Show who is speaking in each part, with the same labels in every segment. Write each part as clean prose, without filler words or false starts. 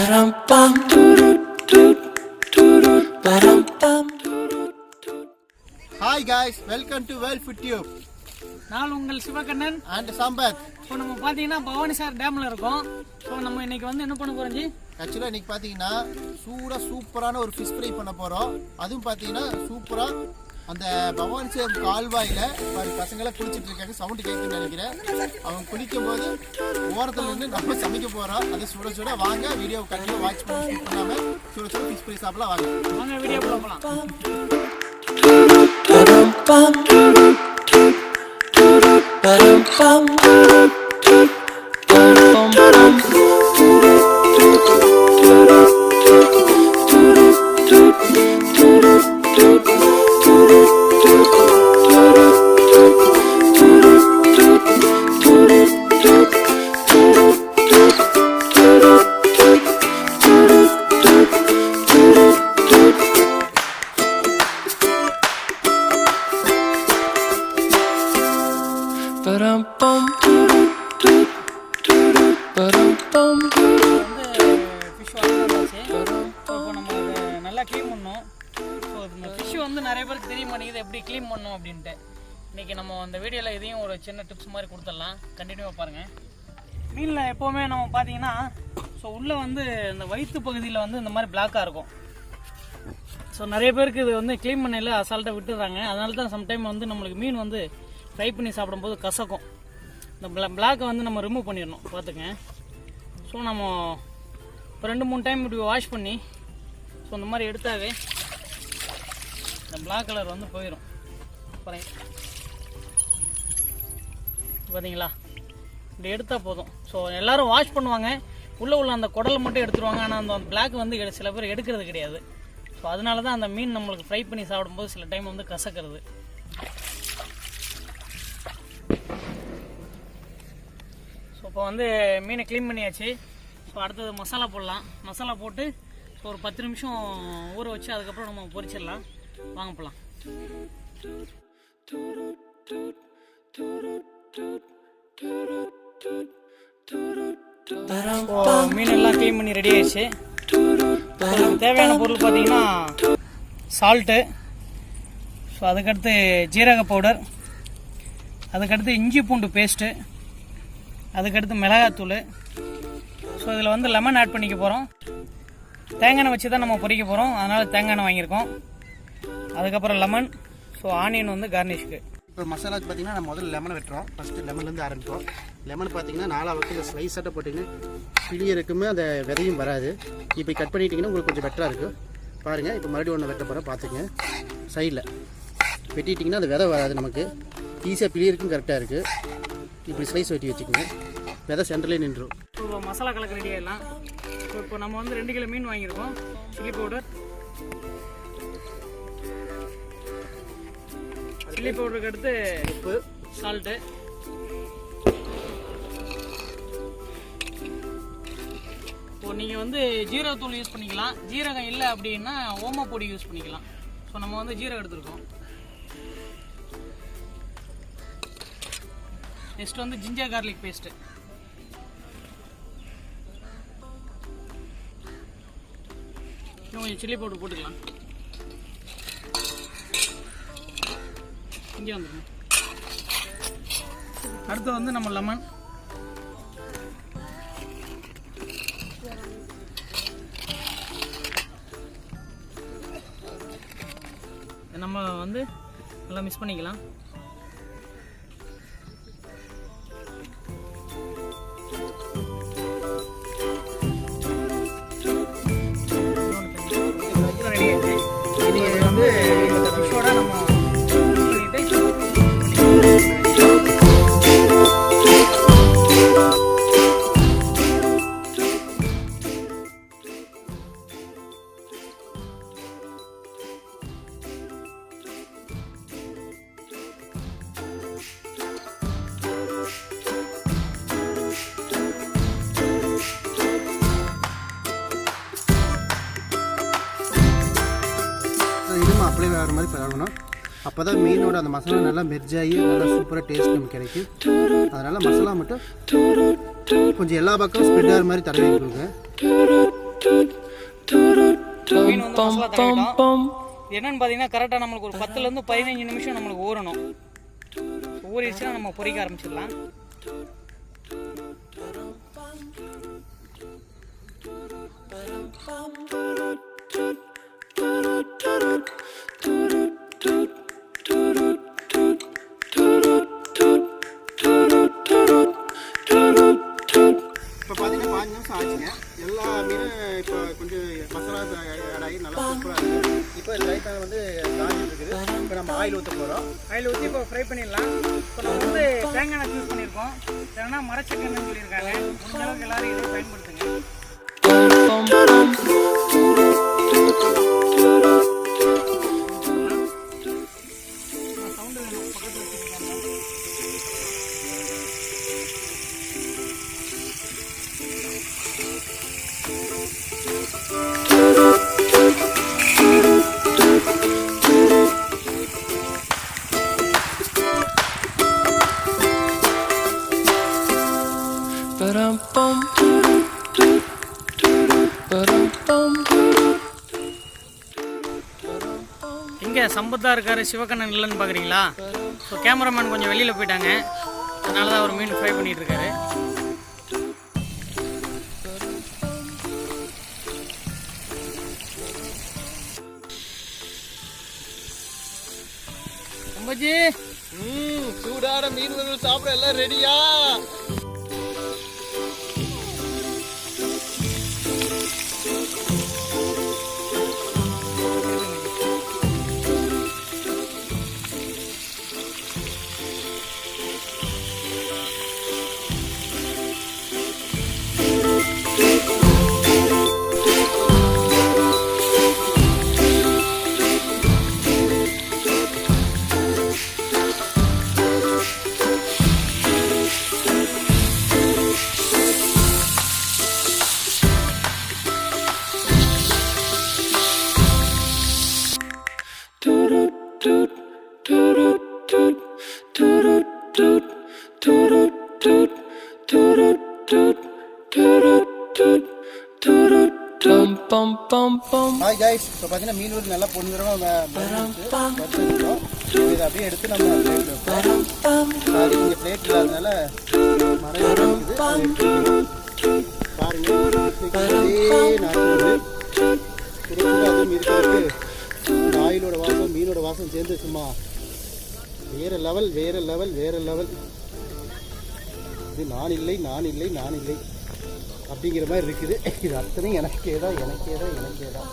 Speaker 1: Hi guys, welcome to Well Food Tube.
Speaker 2: நான் உங்கள் Sivakannan
Speaker 1: and Sampath.
Speaker 2: இப்போ நம்ம பார்த்தீங்கன்னா பவானிசாகர் டேமில் இருக்கோம். ஸோ நம்ம இன்னைக்கு வந்து என்ன பண்ண போகிறோம் ஜி?
Speaker 1: ஆக்சுவலாக இன்னைக்கு பார்த்தீங்கன்னா சூப்பரான ஒரு ஃபிஷ் ஃப்ரை பண்ண போகிறோம். அதுவும் பார்த்தீங்கன்னா சூப்பராக அந்த பவானிசாகர் கால்வாயில் பாரு பசங்களாம் குளிச்சுட்டு இருக்காங்க. சவுண்டு கேட்குன்னு நினைக்கிறேன். அவங்க குளிக்கும் போது ஓரத்தில் நின்று நம்ம சமைக்க போகிறோம். அது சுட வாங்க வீடியோ கண்டிப்பாக வாட்ச் பண்ணி ஸ்கிப் பண்ணாமல் சுட ஃபிஷ் ஃப்ரை சாப்பிடலாம். வாங்க
Speaker 2: வீடியோ போகலாம். நல்லா க்ளீன் பண்ணோம். ஸோ இந்த ஃபிஷ்ஷு வந்து நிறைய பேருக்கு தெரிய மாட்டேங்குது எப்படி க்ளீன் பண்ணோம் அப்படின்ட்டு. இன்றைக்கி நம்ம அந்த வீடியோவில் இதையும் ஒரு சின்ன டிப்ஸ் மாதிரி கொடுத்துடலாம். கண்டினியூவாக பாருங்கள். மீனில் எப்போவுமே நம்ம பார்த்தீங்கன்னா ஸோ உள்ளே வந்து இந்த வயிற்று பகுதியில் வந்து இந்த மாதிரி பிளாக்காக இருக்கும். ஸோ நிறைய பேருக்கு இது வந்து க்ளீன் பண்ணையில் அசால்ட்டாக விட்டுறாங்க. அதனால தான் சம்டைம் வந்து நம்மளுக்கு மீன் வந்து ஃப்ரை பண்ணி சாப்பிடும்போது கசக்கும். இந்த பிளாக்கை வந்து நம்ம ரிமூவ் பண்ணிடணும் பார்த்துங்க. ஸோ நம்ம இப்போ 2-3 டைம் இப்படி வாஷ் பண்ணி ஸோ இந்த மாதிரி எடுத்தாவே இந்த பிளாக் கலர் வந்து போயிடும். பார்த்தீங்களா, இப்படி எடுத்தால் போதும். ஸோ எல்லோரும் வாஷ் பண்ணுவாங்க, உள்ள அந்த குடலை மட்டும் எடுத்துருவாங்க. ஆனால் அந்த பிளாக் வந்து சில பேர் எடுக்கிறது கிடையாது. ஸோ அதனால தான் அந்த மீன் நம்மளுக்கு ஃப்ரை பண்ணி சாப்பிடும்போது சில டைம் வந்து கசக்கிறது. ஸோ இப்போ வந்து மீனை க்ளீன் பண்ணியாச்சு. ஸோ அடுத்தது மசாலா போடலாம். மசாலா போட்டு ஸோ ஒரு 10 நிமிஷம் ஊற வச்சு அதுக்கப்புறம் நம்ம பொரிச்சிடலாம். வாங்க போகலாம். மீன் எல்லாம் க்ளீன் பண்ணி ரெடி ஆயிடுச்சு. தேவையான பொருள் பார்த்தீங்கன்னா சால்ட்டு, ஸோ அதுக்கடுத்து ஜீரக பவுடர், அதுக்கடுத்து இஞ்சி பூண்டு பேஸ்ட்டு, அதுக்கடுத்து மிளகாத்தூள். ஸோ இதில் வந்து லெமன் ஆட் பண்ணிக்க போகிறோம். தேங்காய் எண்ணெய் வச்சு தான் நம்ம பொரிக்க போகிறோம், அதனால் தேங்காய் எண்ணெய் வாங்கியிருக்கோம். அதுக்கப்புறம் லெமன், ஸோ ஆனியன் வந்து கார்னிஷ்க்கு.
Speaker 1: இப்போ மசாலாவுக்கு பார்த்தீங்கன்னா நம்ம முதல்ல லெமனை வெட்டுறோம். ஃபஸ்ட்டு லெமன்லேருந்து ஆரம்பிப்போம். லெமன் பார்த்தீங்கன்னா 4 வகையில் ஸ்லைஸ் ஆட்ட போட்டிங்கன்னா பிழியருக்குமே அந்த விதையும் வராது. இப்போ கட் பண்ணிட்டீங்கன்னா உங்களுக்கு கொஞ்சம் பெட்டராக இருக்குது. பாருங்கள், இப்போ மறுபடியும் ஒன்று வெட்ட போகிறேன் பார்த்துங்க. சைடில் வெட்டிட்டிங்கன்னா அந்த விதை வராது, நமக்கு ஈஸியாக பிழியருக்கும் கரெக்டாக இருக்குது. இப்படி ஸ்லைஸ் வெட்டி வச்சுக்கோங்க, விதை சென்டர்லேயே நின்றுடும்.
Speaker 2: இப்போ மசாலா கலக்க ரெடி ஆகிடலாம். இப்போ நம்ம வந்து 2 கிலோ மீன் வாங்கியிருக்கோம். சில்லி பவுடர், சில்லி பவுடருக்கு அடுத்து உப்பு, சால்ட்டு, இப்போ நீங்கள் வந்து ஜீரகத்தூள் யூஸ் பண்ணிக்கலாம். ஜீரகம் இல்லை அப்படின்னா ஓமப்பொடி யூஸ் பண்ணிக்கலாம். ஸோ நம்ம வந்து ஜீரகம் எடுத்துருக்கோம். நெக்ஸ்ட் வந்து ஜிஞ்சர் கார்லிக் பேஸ்ட்டு. இன்னும் கொஞ்சம் சில்லி பவுடர் போட்டுக்கலாம். இங்கே வந்துடும். அடுத்து வந்து நம்ம லெமன், நம்ம வந்து நல்லா மிக்ஸ் பண்ணிக்கலாம்.
Speaker 1: அப்படியே வேறு மாதிரி பழகணும். அப்போ தான் மீனோட அந்த மசாலா நல்லா மெர்ஜாகி நல்லா சூப்பராக டேஸ்ட் நமக்கு கிடைக்கும். அதனால் மசாலா மட்டும் கொஞ்சம் எல்லா பக்கம் ஸ்ப்ரெட் ஆகிற மாதிரி தடவி கொடுங்க.
Speaker 2: மீன் வந்து மசாலா தடவிட்டோம். என்னன்னு பார்த்தீங்கன்னா கரெக்டாக நம்மளுக்கு ஒரு 10லேருந்து 15 நிமிஷம் நம்மளுக்கு ஊறணும். ஊறிடுச்சுன்னா நம்ம பொரிக்க ஆரம்பிச்சிடலாம்.
Speaker 1: இப்போ பார்த்தீங்கன்னா 5 நிமிஷம் ஆச்சுங்க. எல்லா மீனும் இப்போ கொஞ்சம் மசாலா ஆட் ஆகி நல்லா சூப்பராக இருக்குது. இப்போ லைட்டாக வந்து காஞ்சிட்டு இருக்குது. இப்போ நம்ம ஆயில் ஊற்ற போகிறோம்.
Speaker 2: ஆயில் ஊற்றி இப்போ ஃப்ரை பண்ணிடலாம். இப்போ நம்ம வந்து தேங்காய் எண்ணெய் யூஸ் பண்ணியிருக்கோம். ஏன்னா மரச்செக்கெண்ணெய்னு சொல்லியிருக்காங்க. முடிஞ்ச அளவுக்கு எல்லாரும் இதை பயன்படுத்துங்க. சவுண்டு பக்கத்தில் வச்சுருக்காங்க. இங்கே சம்பத்தா இருக்காரு, சிவகண்ணன் இல்லைன்னு பார்க்குறீங்களா? ஸோ கேமராமேன் கொஞ்சம் வெளியில் போயிட்டாங்க. அதனால தான் அவர் மீன் ஃப்ரை பண்ணிட்டு இருக்காரு. சம்பஜி,
Speaker 3: சூடான மீன் வறுவல் சாப்பிட எல்லாம் ரெடியா?
Speaker 1: ஹாய் கைஸ், இப்போ பார்த்தீங்கன்னா மீன் வந்து நல்லா பொன்னிறமாக வறுத்துக்கிட்டோம். இதை அப்படியே எடுத்து நம்ம பிளேட்டில் வைப்போம். அது இங்கே பிளேட் இல்லாதனால மறைவாக இருக்குது. பாருங்கள், நாட்டு அதுவும் இருக்கிறதுக்கு இந்த ஆயிலோட வாசம் மீனோட வாசம் சேர்ந்து சும்மா வேறு லெவல் வேறு லெவல் வேறு லெவல். இது நான் இல்லை நான் இல்லை நான் இல்லை அப்படிங்கிற மாதிரி இருக்குது. இது அத்தனையும் எனக்கே தான் எனக்கே தான் எனக்கே தான்.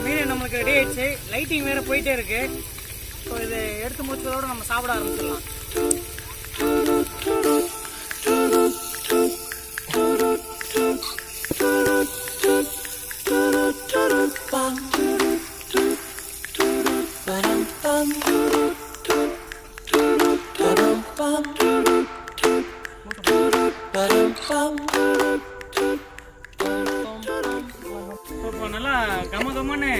Speaker 2: மீன் நம்மளுக்கு ரெடி ஆயிடுச்சு. லைட்டிங் வேற போயிட்டே இருக்கு. ஸோ இதை எடுத்து முடிச்சதோட நம்ம சாப்பிட ஆரம்பிச்சிடலாம். இப்போ நல்லா கம கமன்னு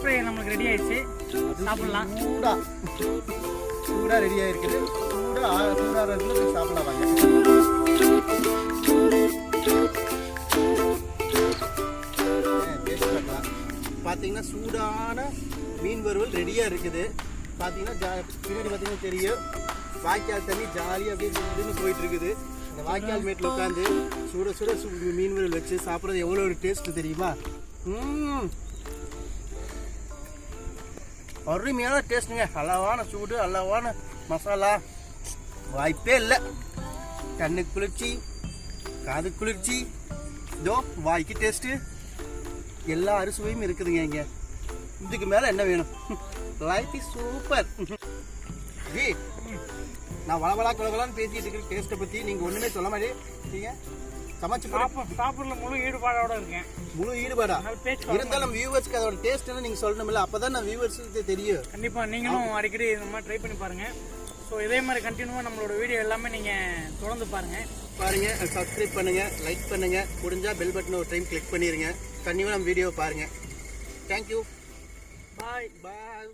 Speaker 2: ஃப்ரை நம்மளுக்கு ரெடி ஆயிடுச்சு, சாப்பிடலாம்.
Speaker 1: சூடாக ரெடியாக இருக்குது. சூடாக இருக்குள்ள போய் சாப்பிடலாம் வாங்க. பார்த்தீங்கன்னா சூடான மீன் வறுவல் ரெடியாக இருக்குது. பார்த்தீங்கன்னா பின்னாடி பார்த்தீங்கன்னா தெரியும், வாய்க்கால் தண்ணி ஜாலியாக அப்படியே திடீர்னு போயிட்டு இருக்குது. அந்த வாய்க்கால் மேட்டில் உட்காந்து சுட சுட மீன் வறுவல் வச்சு சாப்பிட்றது எவ்வளோ ஒரு டேஸ்ட்டு தெரியுமா? அருமையான டேஸ்ட்டுங்க. அளவான சூடு, அளவான மசாலா, வாய்ப்பே இல்லை. கண்ணுக்கு குளிர்ச்சி, காது குளிர்ச்சி, இதோ வாய்க்கு டேஸ்ட்டு, எல்லா அறுசுவையும் இருக்குதுங்க இங்கே. இதுக்கு மேலே என்ன வேணும்? Life is super. ஜி, நான் வளவலா குலவலான்னு பேசிட்டு இருக்கிற டேஸ்ட்டை பற்றி நீங்கள் ஒன்றுமே சொல்ல மாட்டேங்க. சமைச்சு
Speaker 2: சாப்பிடல முழு ஈடுபாடோட இருக்கேன்.
Speaker 1: முழு ஈடுபாடா இருந்தாலும் வியூவர்ஸ்க்கு அதோட டேஸ்ட் என்ன நீங்கள் சொல்லணும்ல, அப்போ தான் நான் வியூவர்ஸுக்கு தெரியும்.
Speaker 2: கண்டிப்பாக நீங்களும் அடிக்கடி இந்த மாதிரி ட்ரை பண்ணி பாருங்கள். ஸோ இதே மாதிரி கண்டினியூவாக நம்மளோட வீடியோ எல்லாமே நீங்கள் தொடர்ந்து பாருங்கள்.
Speaker 1: சப்ஸ்கிரைப் பண்ணுங்கள், லைக் பண்ணுங்கள், முடிஞ்சால் பெல் பட்டனை ஒரு டைம் கிளிக் பண்ணிடுங்க. கண்டிப்பாக நம்ம வீடியோவை பாருங்கள். தேங்க்யூ.
Speaker 2: பாய்.
Speaker 1: பாய்.